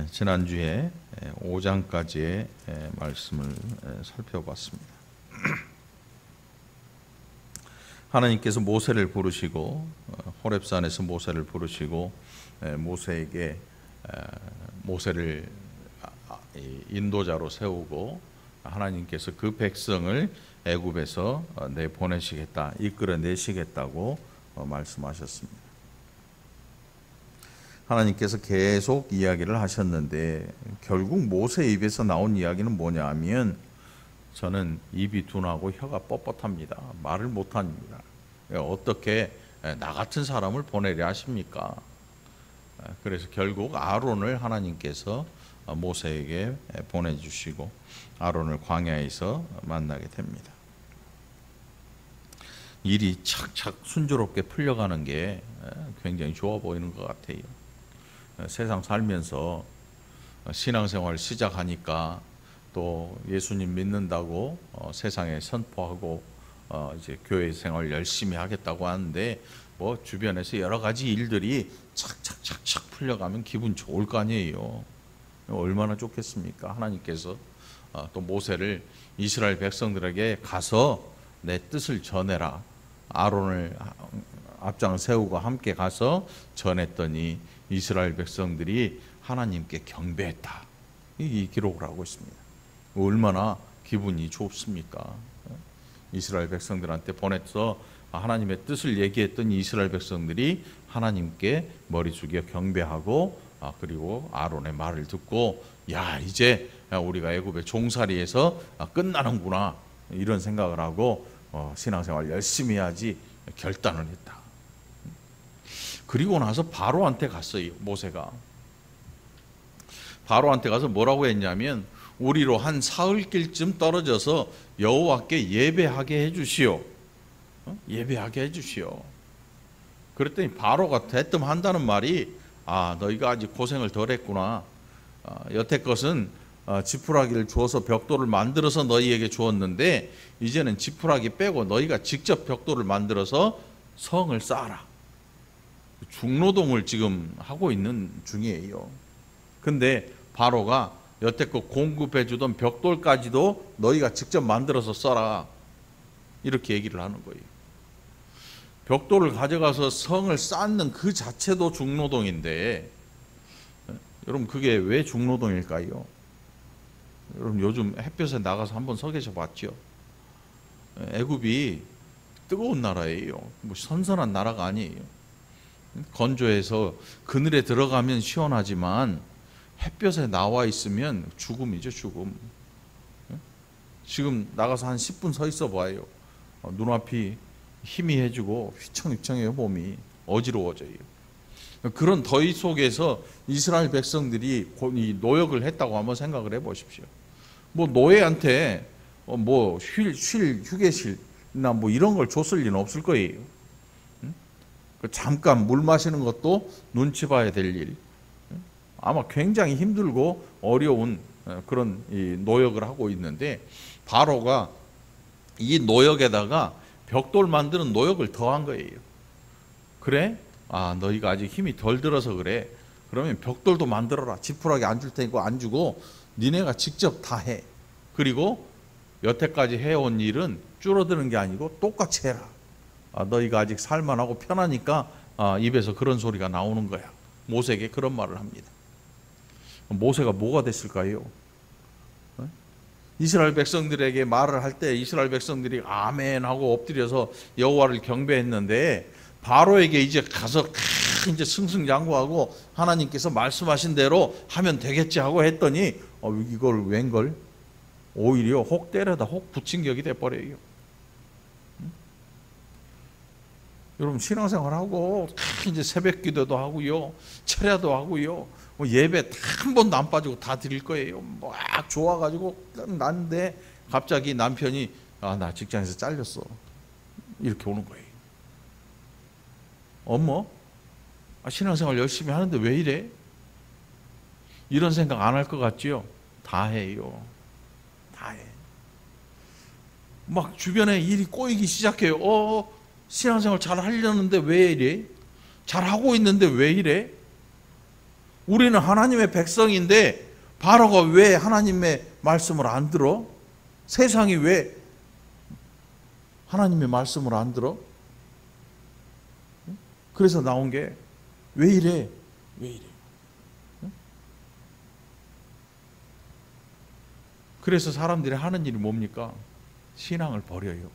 지난주에 5장까지의 말씀을 살펴봤습니다. 하나님께서 모세를 부르시고 호렙산에서 모세를 부르시고 모세에게 모세를 인도자로 세우고 하나님께서 그 백성을 애굽에서 내보내시겠다, 이끌어내시겠다고 말씀하셨습니다. 하나님께서 계속 이야기를 하셨는데 결국 모세 입에서 나온 이야기는 뭐냐 하면 저는 입이 둔하고 혀가 뻣뻣합니다. 말을 못합니다. 어떻게 나 같은 사람을 보내려 하십니까? 그래서 결국 아론을 하나님께서 모세에게 보내주시고 아론을 광야에서 만나게 됩니다. 일이 착착 순조롭게 풀려가는 게 굉장히 좋아 보이는 것 같아요. 세상 살면서 신앙생활 시작하니까 또 예수님 믿는다고 세상에 선포하고 이제 교회 생활 열심히 하겠다고 하는데 뭐 주변에서 여러 가지 일들이 착착착착 풀려가면 기분 좋을 거 아니에요. 얼마나 좋겠습니까? 하나님께서 또 모세를 이스라엘 백성들에게 가서 내 뜻을 전해라. 아론을 앞장을 세우고 함께 가서 전했더니 이스라엘 백성들이 하나님께 경배했다. 이 기록을 하고 있습니다. 얼마나 기분이 좋습니까? 이스라엘 백성들한테 보내서 하나님의 뜻을 얘기했던 이스라엘 백성들이 하나님께 머리 숙여 경배하고 그리고 아론의 말을 듣고 야 이제 우리가 애굽의 종살이에서 끝나는구나 이런 생각을 하고 신앙생활 열심히 해야지 결단을 했다. 그리고 나서 바로한테 갔어요. 모세가 바로한테 가서 뭐라고 했냐면 우리로 한 사흘길쯤 떨어져서 여호와께 예배하게 해주시오. 예배하게 해주시오. 그랬더니 바로가 대뜸 한다는 말이 너희가 아직 고생을 덜 했구나. 여태껏은 지푸라기를 주어서 벽돌을 만들어서 너희에게 주었는데 이제는 지푸라기 빼고 너희가 직접 벽돌을 만들어서 성을 쌓아라. 중노동을 지금 하고 있는 중이에요. 근데 바로가 여태껏 공급해 주던 벽돌까지도 너희가 직접 만들어서 써라. 이렇게 얘기를 하는 거예요. 벽돌을 가져가서 성을 쌓는 그 자체도 중노동인데 여러분 그게 왜 중노동일까요? 여러분 요즘 햇볕에 나가서 한번 서 계셔 봤죠? 애굽이 뜨거운 나라예요. 뭐 선선한 나라가 아니에요. 건조해서 그늘에 들어가면 시원하지만 햇볕에 나와 있으면 죽음이죠, 죽음. 지금 나가서 한 10분 서 있어 봐요. 눈앞이 희미해지고 휘청휘청해요. 몸이 어지러워져요. 그런 더위 속에서 이스라엘 백성들이 이 노역을 했다고 한번 생각을 해보십시오. 뭐 노예한테 뭐 쉴 휴게실이나 뭐 이런 걸 줬을 리는 없을 거예요. 잠깐 물 마시는 것도 눈치 봐야 될 일. 아마 굉장히 힘들고 어려운 그런 이 노역을 하고 있는데 바로가 이 노역에다가 벽돌 만드는 노역을 더한 거예요. 그래? 너희가 아직 힘이 덜 들어서 그래. 그러면 벽돌도 만들어라. 지푸라기 안 줄 테니까 안 주고 니네가 직접 다 해. 그리고 여태까지 해온 일은 줄어드는 게 아니고 똑같이 해라. 너희가 아직 살만하고 편하니까 입에서 그런 소리가 나오는 거야. 모세에게 그런 말을 합니다. 모세가 뭐가 됐을까요? 이스라엘 백성들에게 말을 할 때 이스라엘 백성들이 아멘 하고 엎드려서 여호와를 경배했는데 바로에게 이제 가서 이제 승승장구하고 하나님께서 말씀하신 대로 하면 되겠지 하고 했더니 이걸 웬걸 오히려 혹 때려다 혹 붙인 격이 돼버려요. 여러분 신앙생활하고 이제 새벽기도도 하고요, 철야도 하고요, 뭐 예배 한 번도 안 빠지고 다 드릴 거예요. 막 좋아가지고 난데 갑자기 남편이 나 직장에서 잘렸어 이렇게 오는 거예요. 어머, 신앙생활 열심히 하는데 왜 이래? 이런 생각 안 할 것 같지요? 다 해요. 다 해. 막 주변에 일이 꼬이기 시작해요. 신앙생활 잘 하려는데 왜 이래? 잘 하고 있는데 왜 이래? 우리는 하나님의 백성인데 바로가 왜 하나님의 말씀을 안 들어? 세상이 왜 하나님의 말씀을 안 들어? 그래서 나온 게 왜 이래? 왜 이래? 그래서 사람들이 하는 일이 뭡니까? 신앙을 버려요.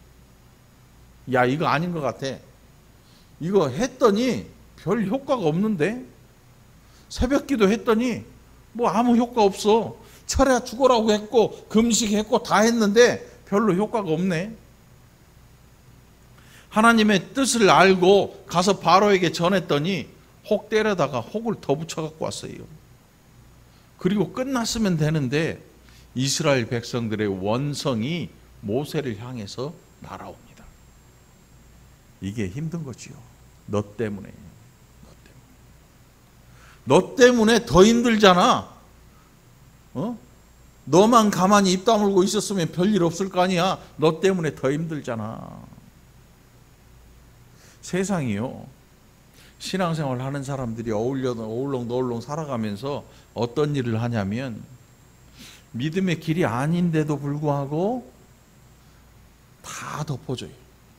야, 이거 아닌 것 같아. 이거 했더니 별 효과가 없는데? 새벽기도 했더니 뭐 아무 효과 없어. 철야 죽으라고 했고 금식했고 다 했는데 별로 효과가 없네. 하나님의 뜻을 알고 가서 바로에게 전했더니 혹 때려다가 혹을 더 붙여 갖고 왔어요. 그리고 끝났으면 되는데 이스라엘 백성들의 원성이 모세를 향해서 날아옵니다. 이게 힘든 거지요. 너 때문에. 너 때문에 더 힘들잖아. 너만 가만히 입 다물고 있었으면 별일 없을 거 아니야. 너 때문에 더 힘들잖아. 세상이요. 신앙생활 하는 사람들이 어울렁 살아가면서 어떤 일을 하냐면 믿음의 길이 아닌데도 불구하고 다 덮어줘요.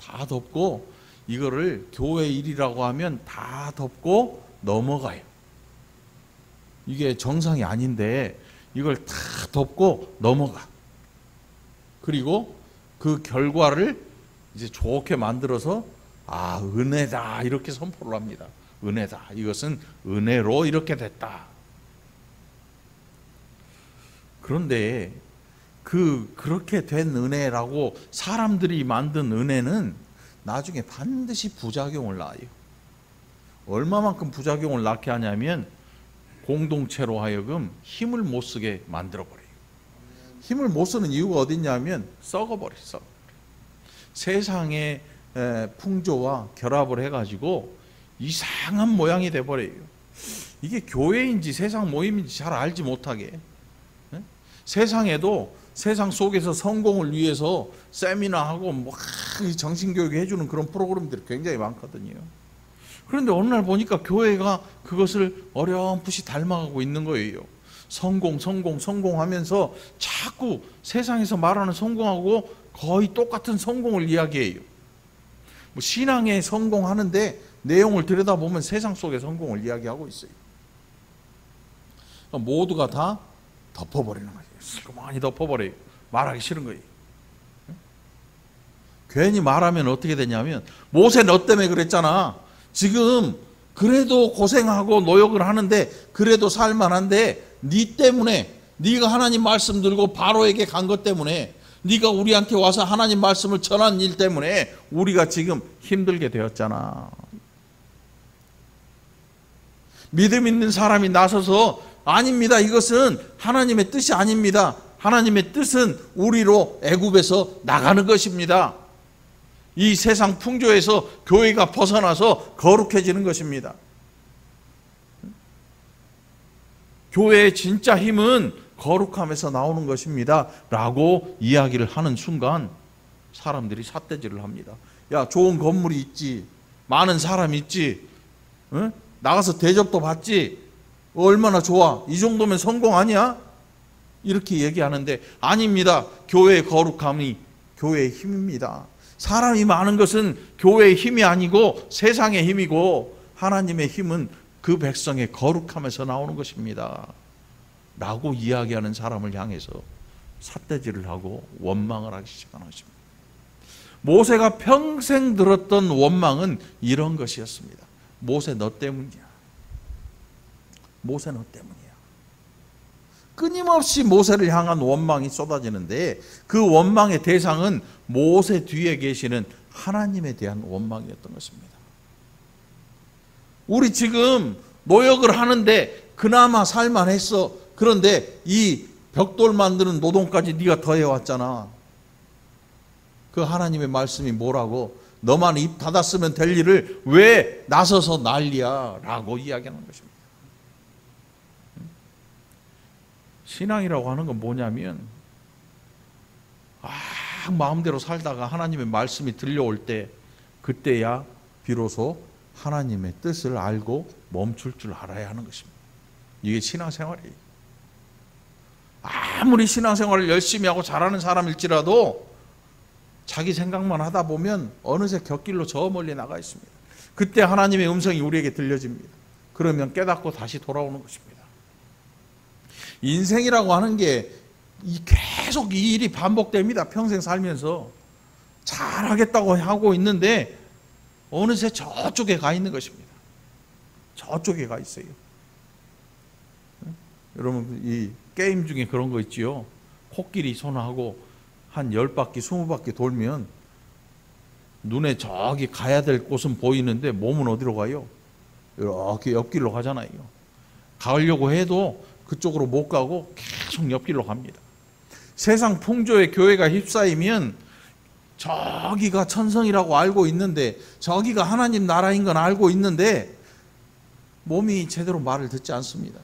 다 덮고 이거를 교회 일이라고 하면 다 덮고 넘어가요. 이게 정상이 아닌데 이걸 다 덮고 넘어가. 그리고 그 결과를 이제 좋게 만들어서 은혜다 이렇게 선포를 합니다. 은혜다. 이것은 은혜로 이렇게 됐다. 그런데 그렇게 된 은혜라고 사람들이 만든 은혜는 나중에 반드시 부작용을 낳아요. 얼마만큼 부작용을 낳게 하냐면 공동체로 하여금 힘을 못 쓰게 만들어버려요. 힘을 못 쓰는 이유가 어딨냐면 썩어버려. 세상의 풍조와 결합을 해가지고 이상한 모양이 돼버려요. 이게 교회인지 세상 모임인지 잘 알지 못하게. 세상에도 세상 속에서 성공을 위해서 세미나하고 정신교육 해주는 그런 프로그램들이 굉장히 많거든요. 그런데 어느 날 보니까 교회가 그것을 어렴풋이 닮아가고 있는 거예요. 성공하면서 자꾸 세상에서 말하는 성공하고 거의 똑같은 성공을 이야기해요. 신앙에 성공하는데 내용을 들여다보면 세상 속의 성공을 이야기하고 있어요. 모두가 다 덮어버리는 거예요. 슬그머니 덮어버려요. 말하기 싫은 거예요. 괜히 말하면 어떻게 되냐면 모세 너 때문에 그랬잖아. 지금 그래도 고생하고 노역을 하는데 그래도 살만한데 네 때문에 네가 하나님 말씀 들고 바로에게 간 것 때문에 네가 우리한테 와서 하나님 말씀을 전한 일 때문에 우리가 지금 힘들게 되었잖아. 믿음 있는 사람이 나서서 아닙니다. 이것은 하나님의 뜻이 아닙니다. 하나님의 뜻은 우리로 애굽에서 나가는 것입니다. 이 세상 풍조에서 교회가 벗어나서 거룩해지는 것입니다. 교회의 진짜 힘은 거룩함에서 나오는 것입니다 라고 이야기를 하는 순간 사람들이 삿대질을 합니다. 야, 좋은 건물이 있지, 많은 사람이 있지, 나가서 대접도 받지, 얼마나 좋아, 이 정도면 성공 아니야? 이렇게 얘기하는데 아닙니다. 교회의 거룩함이 교회의 힘입니다. 사람이 많은 것은 교회의 힘이 아니고 세상의 힘이고 하나님의 힘은 그 백성의 거룩함에서 나오는 것입니다 라고 이야기하는 사람을 향해서 삿대질을 하고 원망을 하기 시작하는 것입니다. 모세가 평생 들었던 원망은 이런 것이었습니다. 모세 너 때문이야. 모세 너 때문이야. 끊임없이 모세를 향한 원망이 쏟아지는데 그 원망의 대상은 모세 뒤에 계시는 하나님에 대한 원망이었던 것입니다. 우리 지금 노역을 하는데 그나마 살만했어. 그런데 이 벽돌 만드는 노동까지 네가 더해왔잖아. 그 하나님의 말씀이 뭐라고? 너만 입 닫았으면 될 일을 왜 나서서 난리야 라고 이야기하는 것입니다. 신앙이라고 하는 건 뭐냐면 마음대로 살다가 하나님의 말씀이 들려올 때 그때야 비로소 하나님의 뜻을 알고 멈출 줄 알아야 하는 것입니다. 이게 신앙생활이에요. 아무리 신앙생활을 열심히 하고 잘하는 사람일지라도 자기 생각만 하다 보면 어느새 곁길로 저 멀리 나가 있습니다. 그때 하나님의 음성이 우리에게 들려집니다. 그러면 깨닫고 다시 돌아오는 것입니다. 인생이라고 하는 게 계속 이 일이 반복됩니다. 평생 살면서 잘하겠다고 하고 있는데 어느새 저쪽에 가 있는 것입니다. 저쪽에 가 있어요. 여러분, 이 게임 중에 그런 거 있지요. 코끼리 손하고 한 10바퀴, 20바퀴 돌면 눈에 저기 가야 될 곳은 보이는데 몸은 어디로 가요? 이렇게 옆길로 가잖아요. 가려고 해도 그쪽으로 못 가고 계속 옆길로 갑니다. 세상 풍조에 교회가 휩싸이면 저기가 천성이라고 알고 있는데, 저기가 하나님 나라인 건 알고 있는데 몸이 제대로 말을 듣지 않습니다.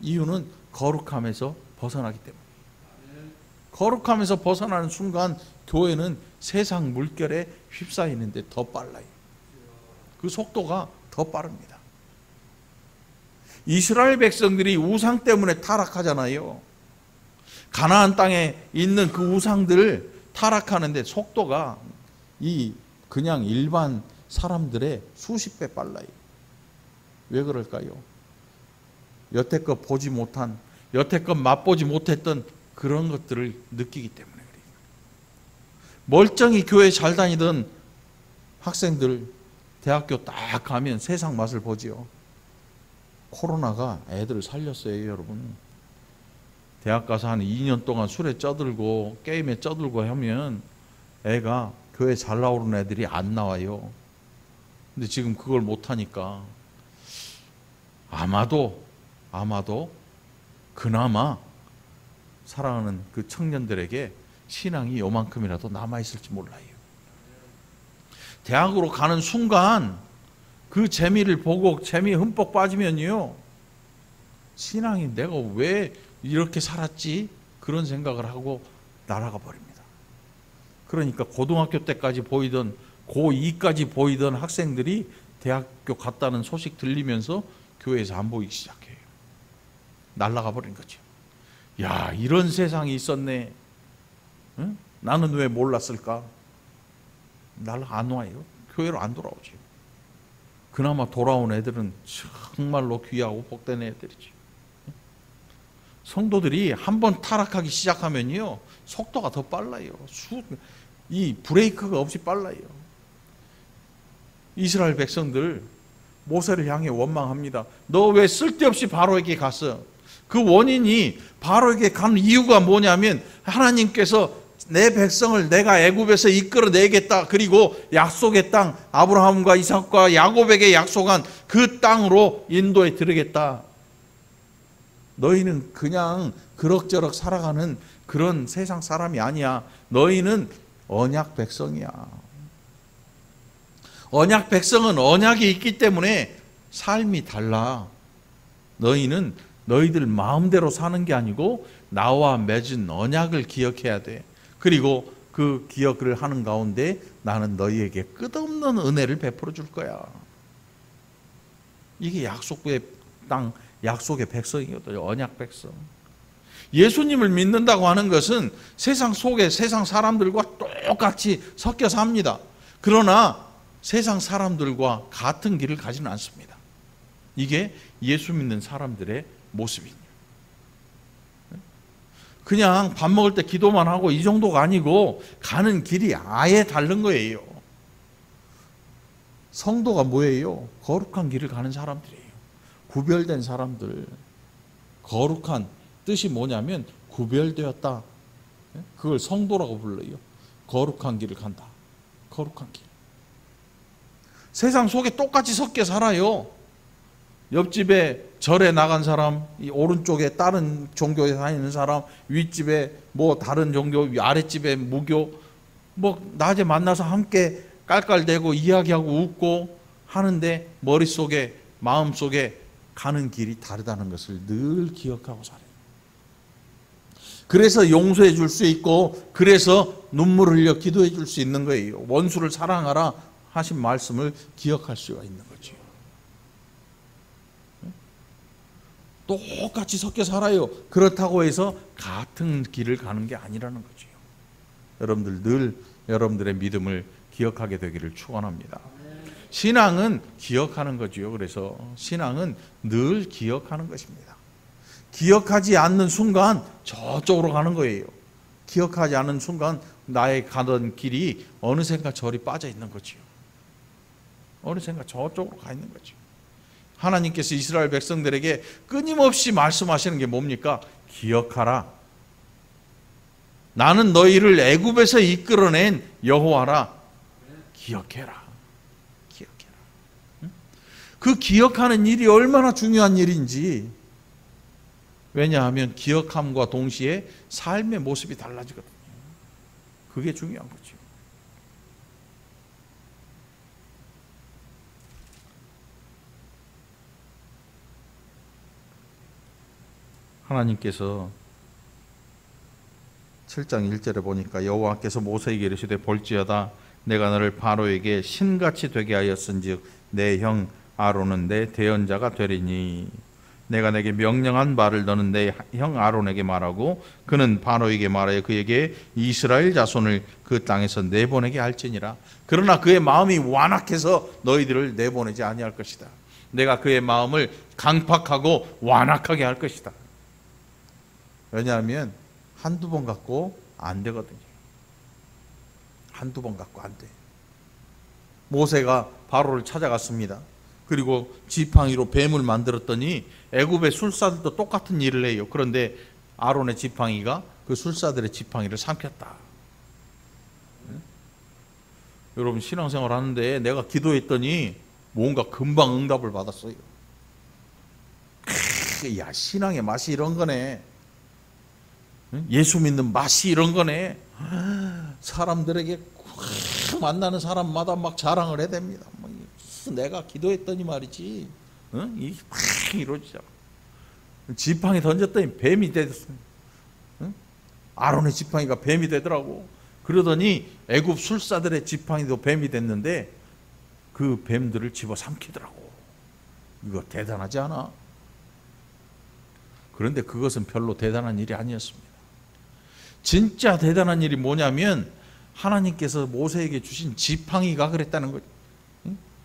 이유는 거룩함에서 벗어나기 때문에. 거룩함에서 벗어나는 순간 교회는 세상 물결에 휩싸이는데 더 빨라요. 그 속도가 더 빠릅니다. 이스라엘 백성들이 우상 때문에 타락하잖아요. 가나안 땅에 있는 그 우상들 타락하는데 속도가 그냥 일반 사람들의 수십 배 빨라요. 왜 그럴까요? 여태껏 보지 못한, 여태껏 맛보지 못했던 그런 것들을 느끼기 때문에 그래요. 멀쩡히 교회 잘 다니던 학생들 대학교 딱 가면 세상 맛을 보지요. 코로나가 애들을 살렸어요, 여러분. 대학 가서 한 2년 동안 술에 쩌들고 게임에 쩌들고 하면 애가 교회 잘 나오는 애들이 안 나와요. 근데 지금 그걸 못하니까 아마도 그나마 사랑하는 그 청년들에게 신앙이 요만큼이라도 남아있을지 몰라요. 대학으로 가는 순간 그 재미를 보고 재미에 흠뻑 빠지면요, 신앙이 내가 왜 이렇게 살았지? 그런 생각을 하고 날아가 버립니다. 그러니까 고등학교 때까지 보이던, 고2까지 보이던 학생들이 대학교 갔다는 소식 들리면서 교회에서 안 보이기 시작해요. 날아가 버린 거죠. 야, 이런 세상이 있었네. 응? 나는 왜 몰랐을까? 날아가 안 와요. 교회로 안 돌아오죠. 그나마 돌아온 애들은 정말로 귀하고 복된 애들이죠. 성도들이 한번 타락하기 시작하면요, 속도가 더 빨라요. 이 브레이크가 없이 빨라요. 이스라엘 백성들 모세를 향해 원망합니다. 너 왜 쓸데없이 바로에게 갔어? 그 원인이, 바로에게 간 이유가 뭐냐면 하나님께서 내 백성을 내가 애굽에서 이끌어내겠다, 그리고 약속의 땅, 아브라함과 이삭과 야곱에게 약속한 그 땅으로 인도에 들으겠다. 너희는 그냥 그럭저럭 살아가는 그런 세상 사람이 아니야. 너희는 언약 백성이야. 언약 백성은 언약이 있기 때문에 삶이 달라. 너희는 너희들 마음대로 사는 게 아니고 나와 맺은 언약을 기억해야 돼. 그리고 그 기억을 하는 가운데 나는 너희에게 끝없는 은혜를 베풀어 줄 거야. 이게 약속의 땅, 약속의 백성이거든요. 언약 백성. 예수님을 믿는다고 하는 것은 세상 속에 세상 사람들과 똑같이 섞여 삽니다. 그러나 세상 사람들과 같은 길을 가지는 않습니다. 이게 예수 믿는 사람들의 모습이에요. 그냥 밥 먹을 때 기도만 하고 이 정도가 아니고 가는 길이 아예 다른 거예요. 성도가 뭐예요? 거룩한 길을 가는 사람들이에요. 구별된 사람들. 거룩한 뜻이 뭐냐면 구별되었다. 그걸 성도라고 불러요. 거룩한 길을 간다. 거룩한 길. 세상 속에 똑같이 섞여 살아요. 옆집에 절에 나간 사람, 이 오른쪽에 다른 종교에 다니는 사람, 윗집에 뭐 다른 종교, 아랫집에 무교, 뭐 낮에 만나서 함께 깔깔대고 이야기하고 웃고 하는데 머릿속에, 마음속에 가는 길이 다르다는 것을 늘 기억하고 살아요. 그래서 용서해 줄 수 있고, 그래서 눈물을 흘려 기도해 줄 수 있는 거예요. 원수를 사랑하라 하신 말씀을 기억할 수가 있는 거죠. 똑같이 섞여 살아요. 그렇다고 해서 같은 길을 가는 게 아니라는 거죠. 여러분들 늘 여러분들의 믿음을 기억하게 되기를 축원합니다. 신앙은 기억하는 거지요. 그래서 신앙은 늘 기억하는 것입니다. 기억하지 않는 순간 저쪽으로 가는 거예요. 기억하지 않는 순간 나의 가던 길이 어느샌가 저리 빠져 있는 거지요. 어느샌가 저쪽으로 가 있는 거죠. 하나님께서 이스라엘 백성들에게 끊임없이 말씀하시는 게 뭡니까? 기억하라. 나는 너희를 애굽에서 이끌어낸 여호와라. 기억해라. 기억해라. 그 기억하는 일이 얼마나 중요한 일인지. 왜냐하면 기억함과 동시에 삶의 모습이 달라지거든요. 그게 중요한 거죠. 하나님께서 7장 1절에 보니까 여호와께서 모세에게 이르시되 볼지어다 내가 너를 바로에게 신같이 되게 하였은즉 내 형 아론은 내 대언자가 되리니 내가 내게 명령한 바를 너는 내 형 아론에게 말하고 그는 바로에게 말하여 그에게 이스라엘 자손을 그 땅에서 내보내게 할지니라. 그러나 그의 마음이 완악해서 너희들을 내보내지 아니할 것이다. 내가 그의 마음을 강팍하고 완악하게 할 것이다. 왜냐하면 한두 번 갖고 안 되거든요. 한두 번 갖고 안 돼. 모세가 바로를 찾아갔습니다. 그리고 지팡이로 뱀을 만들었더니 애굽의 술사들도 똑같은 일을 해요. 그런데 아론의 지팡이가 그 술사들의 지팡이를 삼켰다. 여러분 신앙생활 하는데 내가 기도했더니 뭔가 금방 응답을 받았어요. 야, 신앙의 맛이 이런 거네. 예수 믿는 맛이 이런 거네. 사람들에게 만나는 사람마다 막 자랑을 해야 됩니다. 내가 기도했더니 말이지, 이게 막 이루어지죠. 지팡이 던졌더니 뱀이 됐습니다. 아론의 지팡이가 뱀이 되더라고. 그러더니 애굽 술사들의 지팡이도 뱀이 됐는데 그 뱀들을 집어 삼키더라고. 이거 대단하지 않아? 그런데 그것은 별로 대단한 일이 아니었습니다. 진짜 대단한 일이 뭐냐면 하나님께서 모세에게 주신 지팡이가 그랬다는 거죠.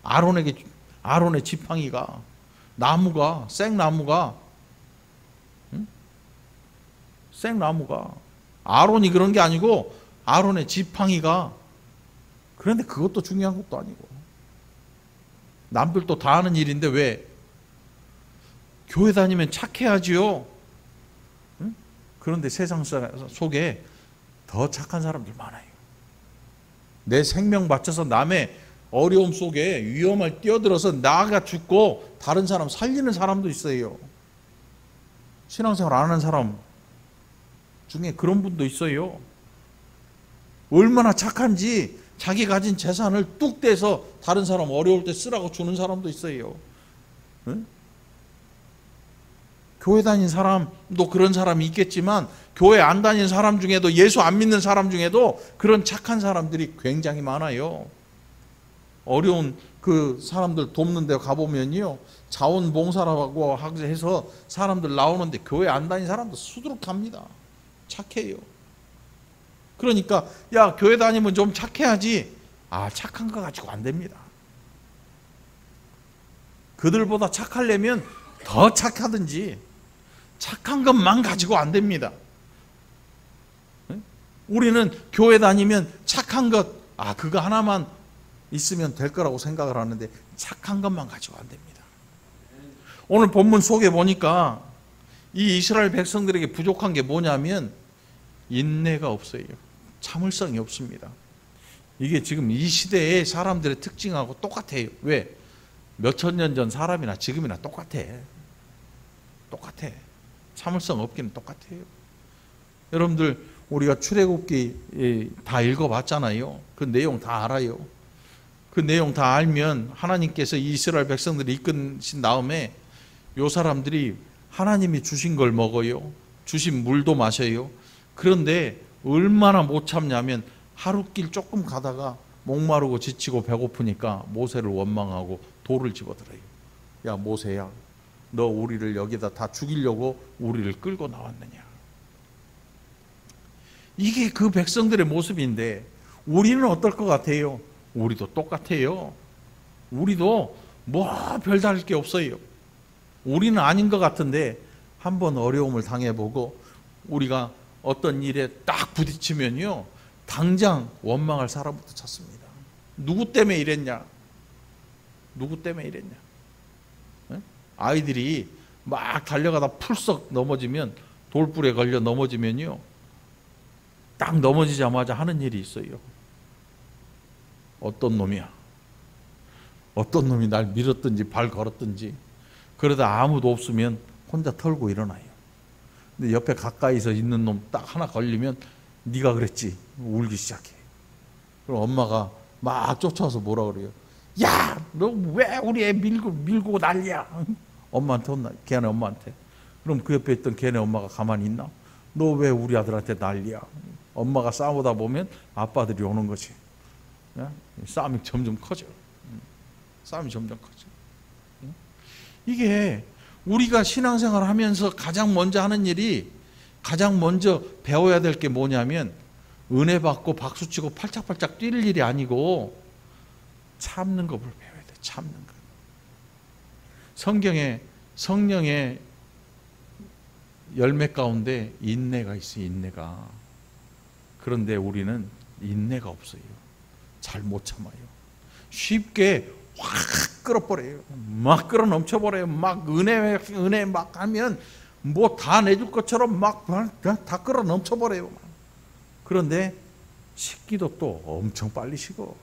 아론의 지팡이가, 나무가, 생나무가 아론이 그런 게 아니고 아론의 지팡이가. 그런데 그것도 중요한 것도 아니고 남들도 다 하는 일인데 왜? 교회 다니면 착해야지요. 그런데 세상 속에 더 착한 사람들 많아요. 내 생명 바쳐서 남의 어려움 속에 위험을 뛰어들어서 나가 죽고 다른 사람 살리는 사람도 있어요. 신앙생활 안 하는 사람 중에 그런 분도 있어요. 얼마나 착한지 자기 가진 재산을 뚝 떼서 다른 사람 어려울 때 쓰라고 주는 사람도 있어요. 응? 교회 다니는 사람도 그런 사람이 있겠지만 교회 안 다니는 사람 중에도, 예수 안 믿는 사람 중에도 그런 착한 사람들이 굉장히 많아요. 어려운 그 사람들 돕는 데 가보면요, 자원봉사라고 해서 사람들 나오는데 교회 안 다니는 사람도 수두룩합니다. 착해요. 그러니까 야, 교회 다니면 좀 착해야지. 착한 거 가지고 안 됩니다. 그들보다 착하려면 더 착하든지, 착한 것만 가지고 안 됩니다. 우리는 교회 다니면 착한 것, 그거 하나만 있으면 될 거라고 생각을 하는데 착한 것만 가지고 안 됩니다. 오늘 본문 속에 보니까 이 이스라엘 백성들에게 부족한 게 뭐냐면 인내가 없어요. 참을성이 없습니다. 이게 지금 이 시대의 사람들의 특징하고 똑같아요. 왜? 몇천 년 전 사람이나 지금이나 똑같아. 참을성 없기는 똑같아요. 여러분들 우리가 출애굽기 다 읽어봤잖아요. 그 내용 다 알아요. 그 내용 다 알면 하나님께서 이스라엘 백성들을 이끄신 다음에 요 사람들이 하나님이 주신 걸 먹어요. 주신 물도 마셔요. 그런데 얼마나 못 참냐면 하루길 조금 가다가 목마르고 지치고 배고프니까 모세를 원망하고 돌을 집어들어요. 야, 모세야, 너 우리를 여기다 다 죽이려고 우리를 끌고 나왔느냐. 이게 그 백성들의 모습인데 우리는 어떨 것 같아요? 우리도 똑같아요. 우리도 뭐 별다를 게 없어요. 우리는 아닌 것 같은데 한번 어려움을 당해보고 우리가 어떤 일에 딱 부딪히면요, 당장 원망할 사람부터 찾습니다. 누구 때문에 이랬냐? 누구 때문에 이랬냐? 아이들이 막 달려가다 풀썩 넘어지면, 돌불에 걸려 넘어지면요, 딱 넘어지자마자 하는 일이 있어요. 어떤 놈이야? 어떤 놈이 날 밀었든지 발 걸었든지, 그러다 아무도 없으면 혼자 털고 일어나요. 근데 옆에 가까이서 있는 놈 딱 하나 걸리면 네가 그랬지, 울기 시작해. 그럼 엄마가 막 쫓아와서 뭐라 그래요? 야, 너 왜 우리 애 밀고 난리야? 엄마한테 혼나, 걔네 엄마한테. 그럼 그 옆에 있던 걔네 엄마가 가만히 있나? 너 왜 우리 아들한테 난리야? 엄마가 싸우다 보면 아빠들이 오는 거지. 싸움이 점점 커져. 싸움이 점점 커져. 이게 우리가 신앙생활 하면서 가장 먼저 하는 일이, 가장 먼저 배워야 될 게 뭐냐면, 은혜 받고 박수치고 팔짝팔짝 뛸 일이 아니고 참는 법을 배워야 돼. 참는 것. 성경에 성령의 열매 가운데 인내가 있어요. 인내가. 그런데 우리는 인내가 없어요. 잘 못 참아요. 쉽게 확 끌어버려요. 막 끌어 넘쳐버려요. 막 은혜 막 하면 뭐 다 내줄 것처럼 막 다 끌어 넘쳐버려요. 그런데 식기도 또 엄청 빨리 식어.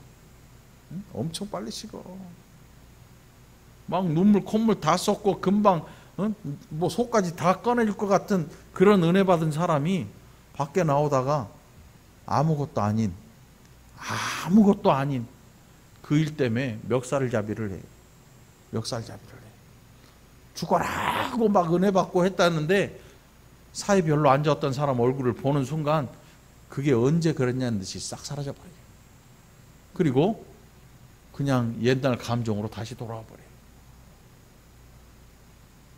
엄청 빨리 식어. 막 눈물 콧물 다 쏟고 금방 뭐 속까지 다 꺼내줄 것 같은 그런 은혜 받은 사람이 밖에 나오다가 아무것도 아닌 그 일 때문에 멱살잡이를 해요. 멱살잡이를 해요. 죽어라고 막 은혜 받고 했다는데 사이 별로 안 좋았던 사람 얼굴을 보는 순간 그게 언제 그랬냐는 듯이 싹 사라져버려요. 그리고 그냥 옛날 감정으로 다시 돌아와 버려요.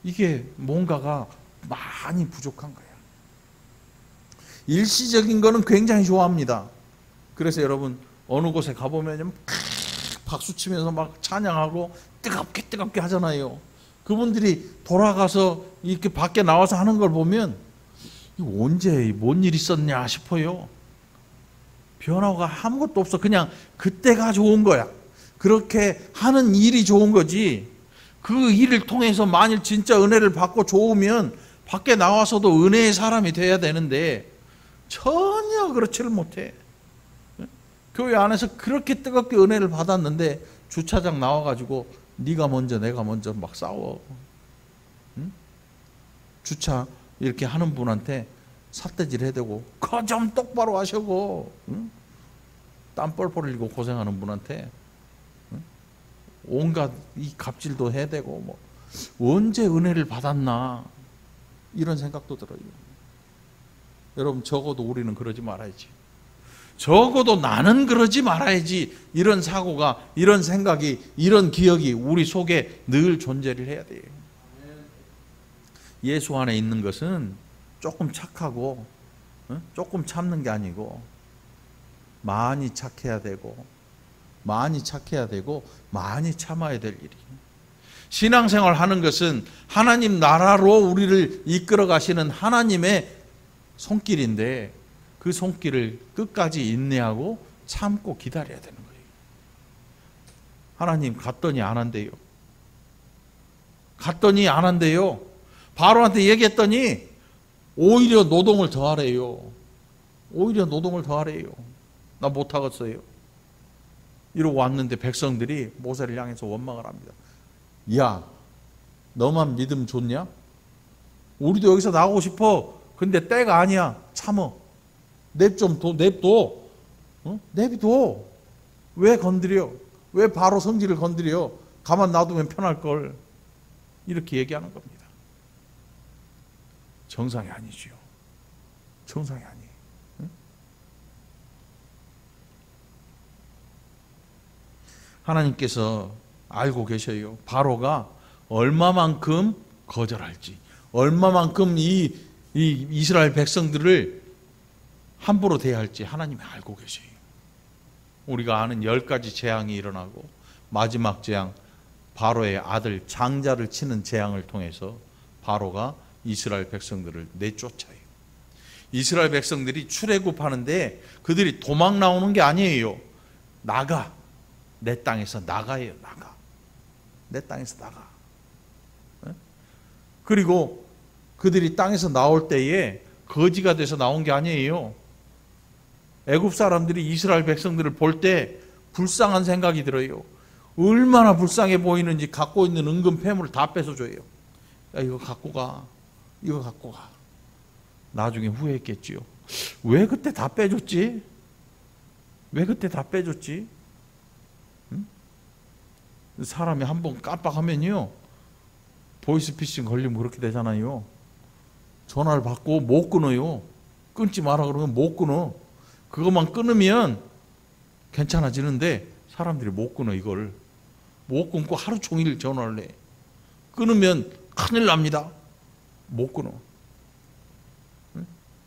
이게 뭔가가 많이 부족한 거예요. 일시적인 거는 굉장히 좋아합니다. 그래서 여러분 어느 곳에 가보면 박수 치면서 막 찬양하고 뜨겁게 하잖아요. 그분들이 돌아가서 이렇게 밖에 나와서 하는 걸 보면 언제 뭔 일 있었냐 싶어요. 변화가 아무것도 없어. 그냥 그때가 좋은 거야. 그렇게 하는 일이 좋은 거지. 그 일을 통해서 만일 진짜 은혜를 받고 좋으면 밖에 나와서도 은혜의 사람이 돼야 되는데 전혀 그렇지를 못해. 교회 안에서 그렇게 뜨겁게 은혜를 받았는데 주차장 나와가지고 네가 먼저 내가 먼저 막 싸워. 응? 주차 이렇게 하는 분한테 삿대질 해대고 그거 좀 똑바로 하셔고, 응? 땀 뻘뻘 흘리고 고생하는 분한테, 응? 온갖 이 갑질도 해대고 뭐 언제 은혜를 받았나 이런 생각도 들어요. 여러분 적어도 우리는 그러지 말아야지. 적어도 나는 그러지 말아야지. 이런 사고가, 이런 생각이, 이런 기억이 우리 속에 늘 존재를 해야 돼요. 예수 안에 있는 것은 조금 착하고 조금 참는 게 아니고 많이 착해야 되고 많이 참아야 될 일이에요. 신앙생활 하는 것은 하나님 나라로 우리를 이끌어 가시는 하나님의 손길인데 그 손길을 끝까지 인내하고 참고 기다려야 되는 거예요. 하나님 갔더니 안 한대요. 바로한테 얘기했더니 오히려 노동을 더 하래요. 나 못하겠어요. 이러고 왔는데 백성들이 모세를 향해서 원망을 합니다. 야, 너만 믿음 좋냐? 우리도 여기서 나오고 싶어. 근데 때가 아니야. 참어. 냅둬. 내비둬. 왜 건드려? 왜 바로 성질을 건드려? 가만 놔두면 편할 걸. 이렇게 얘기하는 겁니다. 정상이 아니지요. 정상이 아니에요. 하나님께서 알고 계셔요. 바로가 얼마만큼 거절할지, 얼마만큼 이 이스라엘 백성들을 함부로 대할지 하나님이 알고 계세요. 우리가 아는 10가지 재앙이 일어나고 마지막 재앙, 바로의 아들 장자를 치는 재앙을 통해서 바로가 이스라엘 백성들을 내쫓아요. 이스라엘 백성들이 출애굽하는데 그들이 도망 나오는 게 아니에요. 나가, 내 땅에서 나가예요. 나가, 내 땅에서 나가. 그리고 그들이 땅에서 나올 때에 거지가 돼서 나온 게 아니에요. 애굽 사람들이 이스라엘 백성들을 볼 때 불쌍한 생각이 들어요. 얼마나 불쌍해 보이는지 갖고 있는 은금 폐물을 다 뺏어줘요. 야, 이거 갖고 가, 이거 갖고 가. 나중에 후회했겠지요. 왜 그때 다 빼줬지? 왜 그때 다 빼줬지? 응? 사람이 한번 깜빡하면요, 보이스피싱 걸리면 그렇게 되잖아요. 전화를 받고 못 끊어요. 끊지 마라 그러면 못 끊어. 그것만 끊으면 괜찮아지는데 사람들이 못 끊어. 이걸 못 끊고 하루 종일 전화를 해. 끊으면 큰일 납니다. 못 끊어.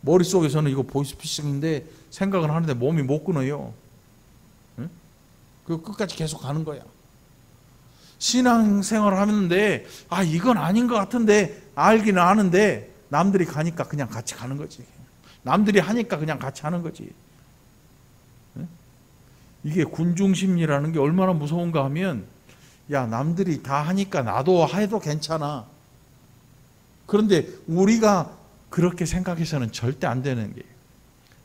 머릿속에서는 이거 보이스피싱인데 생각을 하는데 몸이 못 끊어요. 그 끝까지 계속 가는 거야. 신앙생활을 하는데 이건 아닌 것 같은데 알기는 아는데 남들이 가니까 그냥 같이 가는 거지. 남들이 하니까 그냥 같이 하는 거지. 이게 군중심리라는 게 얼마나 무서운가 하면, 야, 남들이 다 하니까 나도 해도 괜찮아. 그런데 우리가 그렇게 생각해서는 절대 안 되는 게,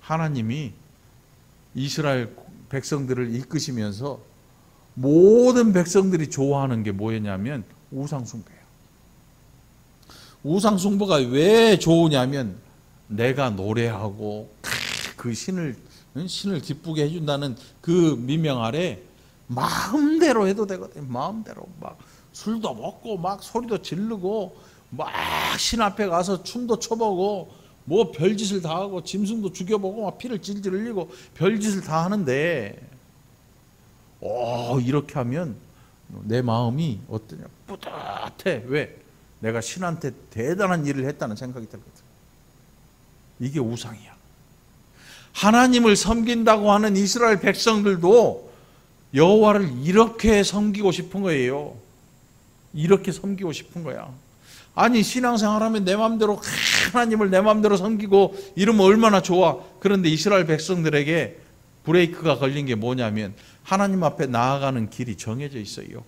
하나님이 이스라엘 백성들을 이끄시면서 모든 백성들이 좋아하는 게 뭐였냐면 우상숭배예요. 우상숭배가 왜 좋으냐면 내가 노래하고 그 신을 기쁘게 해준다는 그 미명 아래 마음대로 해도 되거든요. 마음대로 막 술도 먹고 막 소리도 지르고 막 신 앞에 가서 춤도 춰보고 뭐 별짓을 다 하고 짐승도 죽여보고 막 피를 질질 흘리고 별짓을 다 하는데, 이렇게 하면 내 마음이 어떠냐? 뿌듯해. 왜? 내가 신한테 대단한 일을 했다는 생각이 들거든. 이게 우상이야. 하나님을 섬긴다고 하는 이스라엘 백성들도 여호와를 이렇게 섬기고 싶은 거예요. 이렇게 섬기고 싶은 거야. 아니, 신앙생활하면 내 마음대로 하나님을 내 마음대로 섬기고 이러면 얼마나 좋아. 그런데 이스라엘 백성들에게 브레이크가 걸린 게 뭐냐면 하나님 앞에 나아가는 길이 정해져 있어요.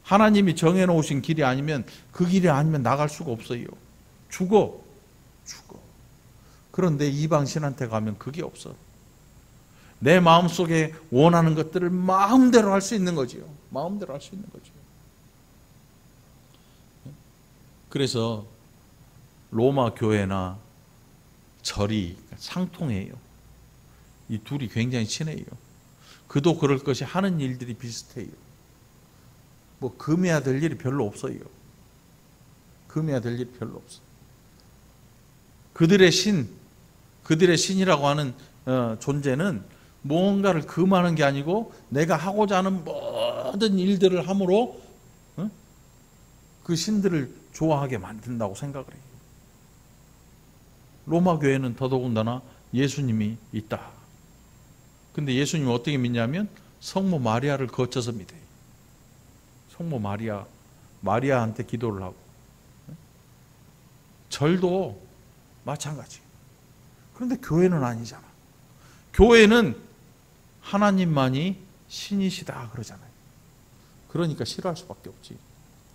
하나님이 정해놓으신 길이 아니면, 그 길이 아니면 나갈 수가 없어요. 죽어. 그런데 이방 신한테 가면 그게 없어. 내 마음속에 원하는 것들을 마음대로 할 수 있는 거지요. 마음대로 할 수 있는 거죠. 그래서 로마 교회나 절이 상통해요. 이 둘이 굉장히 친해요. 그도 그럴 것이 하는 일들이 비슷해요. 뭐 금해야 될 일이 별로 없어요. 금해야 될 일이 별로 없어. 그들의 신이라고 하는 존재는 뭔가를 금하는 게 아니고 내가 하고자 하는 모든 일들을 함으로 그 신들을 좋아하게 만든다고 생각을 해요. 로마 교회는 더더군다나 예수님이 있다. 근데 예수님이 어떻게 믿냐면 성모 마리아를 거쳐서 믿어요. 성모 마리아한테 기도를 하고. 절도 마찬가지. 그런데 교회는 아니잖아. 교회는 하나님만이 신이시다 그러잖아요. 그러니까 싫어할 수밖에 없지.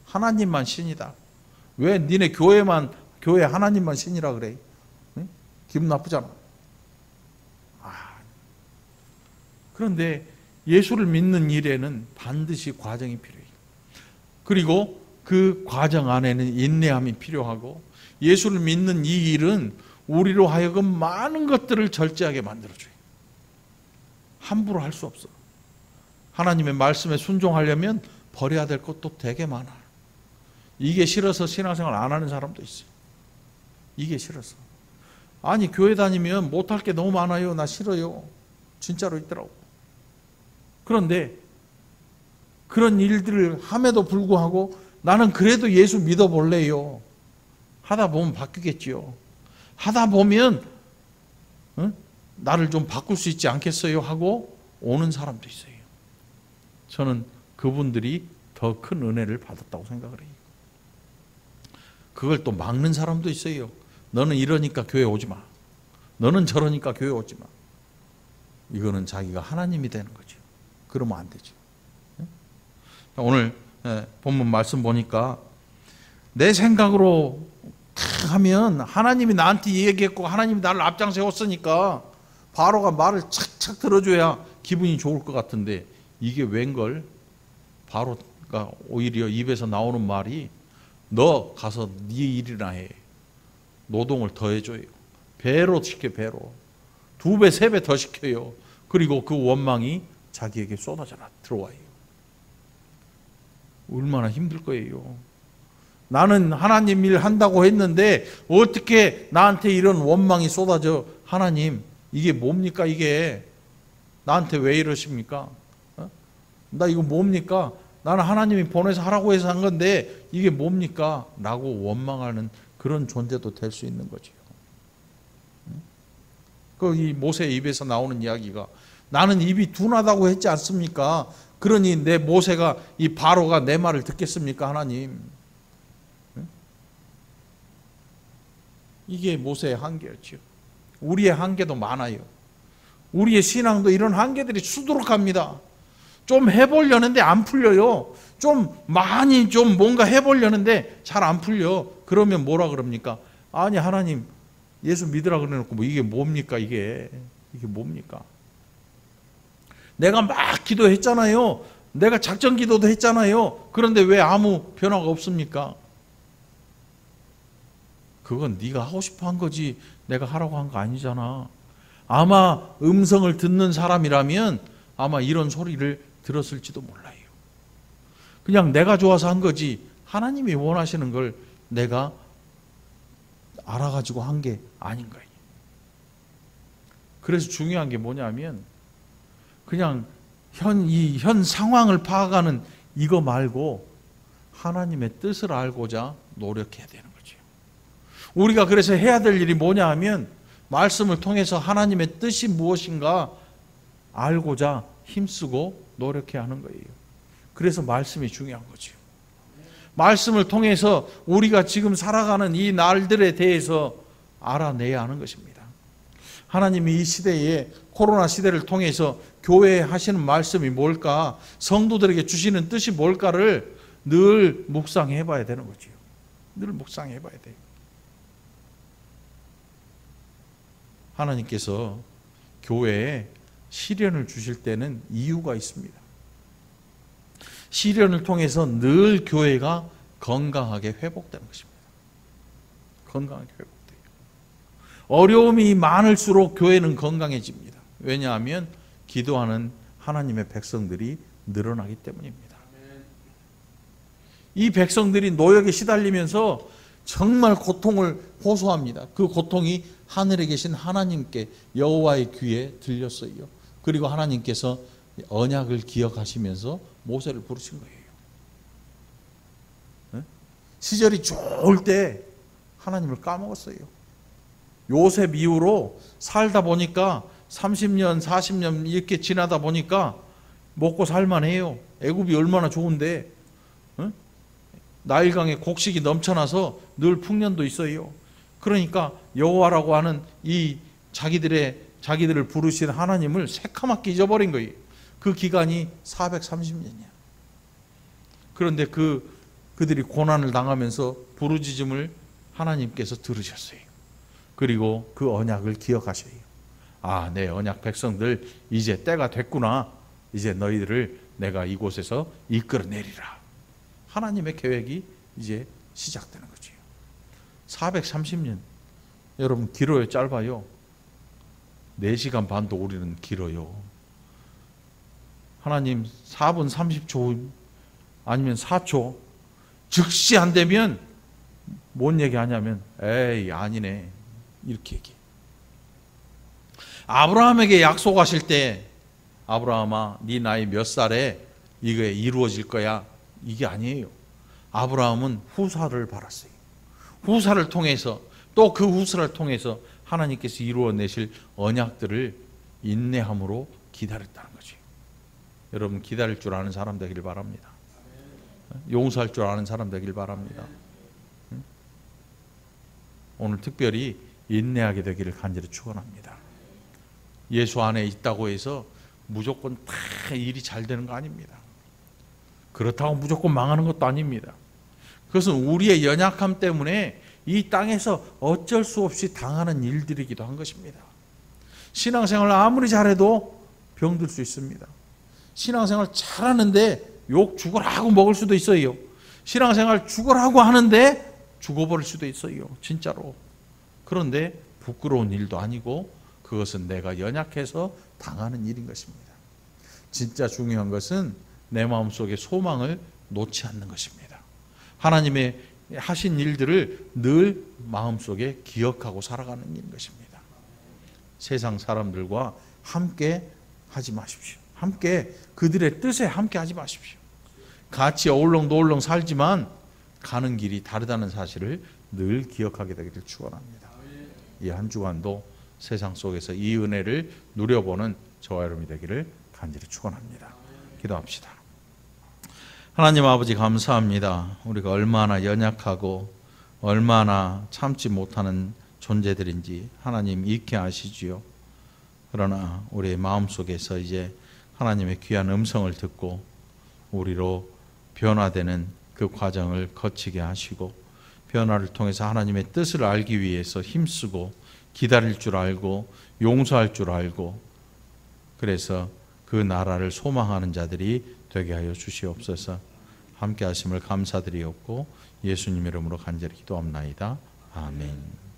하나님만 신이다. 왜 니네 교회 하나님만 신이라 그래? 응? 기분 나쁘잖아. 그런데 예수를 믿는 일에는 반드시 과정이 필요해요. 그리고 그 과정 안에는 인내함이 필요하고, 예수를 믿는 이 일은 우리로 하여금 많은 것들을 절제하게 만들어줘요. 함부로 할 수 없어. 하나님의 말씀에 순종하려면 버려야 될 것도 되게 많아. 이게 싫어서 신앙생활 안 하는 사람도 있어요. 이게 싫어서. 아니, 교회 다니면 못할 게 너무 많아요. 나 싫어요. 진짜로 있더라고. 그런데 그런 일들을 함에도 불구하고 나는 그래도 예수 믿어볼래요. 하다 보면 바뀌겠지요. 하다 보면 나를 좀 바꿀 수 있지 않겠어요? 하고 오는 사람도 있어요. 저는 그분들이 더 큰 은혜를 받았다고 생각을 해요. 그걸 또 막는 사람도 있어요. 너는 이러니까 교회 오지 마. 너는 저러니까 교회 오지 마. 이거는 자기가 하나님이 되는 거죠. 그러면 안 되죠. 오늘 본문 말씀 보니까 내 생각으로 하면 하나님이 나한테 얘기했고 하나님이 나를 앞장 세웠으니까 바로가 말을 착착 들어줘야 기분이 좋을 것 같은데 이게 웬걸? 바로가 오히려 입에서 나오는 말이 너 가서 네 일이나 해. 노동을 더 해줘요. 배로 시켜, 배로. 2배, 3배 더 시켜요. 그리고 그 원망이 자기에게 쏟아져 들어와요. 얼마나 힘들 거예요. 나는 하나님 일 한다고 했는데 어떻게 나한테 이런 원망이 쏟아져? 하나님, 이게 뭡니까 이게? 나한테 왜 이러십니까? 나 이거 뭡니까? 나는 하나님이 보내서 하라고 해서 한 건데 이게 뭡니까? 라고 원망하는 그런 존재도 될 수 있는 거죠. 이 모세 입에서 나오는 이야기가 나는 입이 둔하다고 했지 않습니까? 그러니 내 모세가 이 바로가 내 말을 듣겠습니까? 하나님. 이게 모세의 한계였죠. 우리의 한계도 많아요. 우리의 신앙도 이런 한계들이 수두룩합니다. 좀 해보려는데 안 풀려요. 좀 많이 좀 뭔가 해보려는데 잘 안 풀려. 그러면 뭐라 그럽니까? 아니 하나님 예수 믿으라 그래놓고 뭐 이게 뭡니까 이게 뭡니까? 내가 막 기도했잖아요. 내가 작전 기도도 했잖아요. 그런데 왜 아무 변화가 없습니까? 그건 네가 하고 싶어 한 거지 내가 하라고 한 거 아니잖아. 아마 음성을 듣는 사람이라면 아마 이런 소리를 들었을지도 몰라요. 그냥 내가 좋아서 한 거지 하나님이 원하시는 걸 내가 알아가지고 한 게 아닌 거예요. 그래서 중요한 게 뭐냐면 그냥 현 상황을 파악하는 이거 말고 하나님의 뜻을 알고자 노력해야 되는 거죠. 우리가 그래서 해야 될 일이 뭐냐 하면 말씀을 통해서 하나님의 뜻이 무엇인가 알고자 힘쓰고 노력해야 하는 거예요. 그래서 말씀이 중요한 거죠. 말씀을 통해서 우리가 지금 살아가는 이 날들에 대해서 알아내야 하는 것입니다. 하나님이 이 시대에 코로나 시대를 통해서 교회에 하시는 말씀이 뭘까? 성도들에게 주시는 뜻이 뭘까를 늘 묵상해 봐야 되는 거죠. 늘 묵상해 봐야 돼요. 하나님께서 교회에 시련을 주실 때는 이유가 있습니다. 시련을 통해서 늘 교회가 건강하게 회복되는 것입니다. 건강하게 회복돼요. 어려움이 많을수록 교회는 건강해집니다. 왜냐하면 기도하는 하나님의 백성들이 늘어나기 때문입니다. 이 백성들이 노역에 시달리면서 정말 고통을 호소합니다. 그 고통이 하늘에 계신 하나님께 여호와의 귀에 들렸어요. 그리고 하나님께서 언약을 기억하시면서 모세를 부르신 거예요. 시절이 좋을 때 하나님을 까먹었어요. 요셉 이후로 살다 보니까 30년, 40년 이렇게 지나다 보니까 먹고 살만해요. 애굽이 얼마나 좋은데 나일강에 곡식이 넘쳐나서 늘 풍년도 있어요. 그러니까 여호와라고 하는 이 자기들을 부르신 하나님을 새카맣게 잊어버린 거예요. 그 기간이 430년이야. 그런데 그들이 고난을 당하면서 부르짖음을 하나님께서 들으셨어요. 그리고 그 언약을 기억하셔요. 아, 내 언약 백성들 이제 때가 됐구나. 이제 너희들을 내가 이곳에서 이끌어내리라. 하나님의 계획이 이제 시작되는 거죠. 430년. 여러분 길어요, 짧아요? 4시간 반도 우리는 길어요. 하나님 4분 30초 아니면 4초 즉시 안 되면 뭔 얘기 하냐면 에이 아니네 이렇게 얘기해. 아브라함에게 약속하실 때 아브라함아 네 나이 몇 살에 이게 이루어질 거야 이게 아니에요. 아브라함은 후사를 바랐어요. 후사를 통해서 또 그 후사를 통해서 하나님께서 이루어내실 언약들을 인내함으로 기다렸다는 거죠. 여러분 기다릴 줄 아는 사람 되길 바랍니다. 용서할 줄 아는 사람 되길 바랍니다. 오늘 특별히 인내하게 되기를 간절히 축원합니다. 예수 안에 있다고 해서 무조건 다 일이 잘 되는 거 아닙니다. 그렇다고 무조건 망하는 것도 아닙니다. 그것은 우리의 연약함 때문에 이 땅에서 어쩔 수 없이 당하는 일들이기도 한 것입니다. 신앙생활 아무리 잘해도 병들 수 있습니다. 신앙생활 잘하는데 욕 죽으라고 먹을 수도 있어요. 신앙생활 죽으라고 하는데 죽어버릴 수도 있어요. 진짜로. 그런데 부끄러운 일도 아니고 그것은 내가 연약해서 당하는 일인 것입니다. 진짜 중요한 것은 내 마음속에 소망을 놓지 않는 것입니다. 하나님의 하신 일들을 늘 마음속에 기억하고 살아가는 일인 것입니다. 세상 사람들과 함께 하지 마십시오. 함께 그들의 뜻에 함께 하지 마십시오. 같이 어울렁도울렁 살지만 가는 길이 다르다는 사실을 늘 기억하게 되기를 축원합니다. 이 한 주간도 세상 속에서 이 은혜를 누려보는 저와 여러분이 되기를 간절히 축원합니다. 기도합시다. 하나님 아버지 감사합니다. 우리가 얼마나 연약하고 얼마나 참지 못하는 존재들인지 하나님 익히 아시지요. 그러나 우리의 마음속에서 이제 하나님의 귀한 음성을 듣고 우리로 변화되는 그 과정을 거치게 하시고 변화를 통해서 하나님의 뜻을 알기 위해서 힘쓰고 기다릴 줄 알고 용서할 줄 알고 그래서 그 나라를 소망하는 자들이 되게 하여 주시옵소서. 함께 하심을 감사드리옵고 예수님 이름으로 간절히 기도합나이다. 아멘.